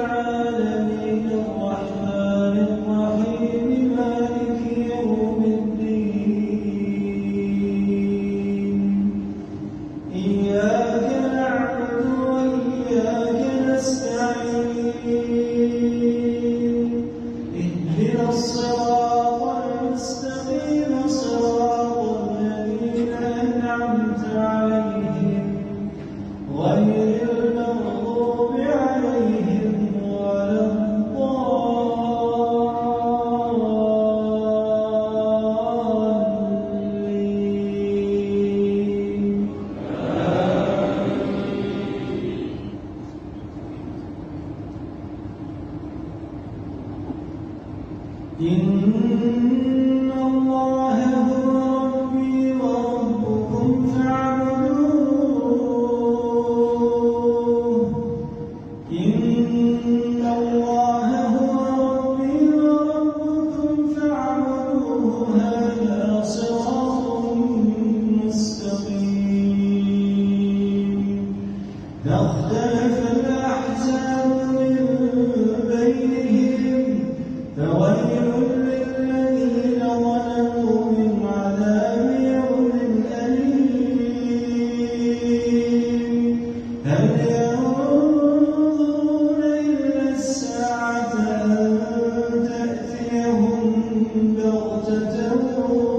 العالمين الرحمن الرحيم مالك يوم الدين إياك نعبد وإياك نستعين اهدنا الصراط المستقيم صراط الذين أنعمت عليهم غير المغضوب عليهم ولا الضالين إن الله هو ربي وربكم فاعبدوه إن الله هو ربي وربكم فاعبدوه هذا صراط مستقيم فاختلف الأحزاب من بينهم فويل للذين ظلموا من عذاب يوم أليم هل ينظرون إلا الساعة أن تأتيهم بغتة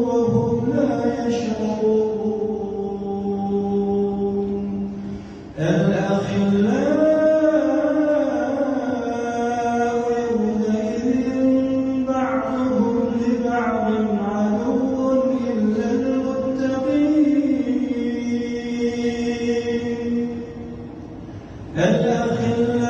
وهم لا يشعرون الأخلاء الأخلاء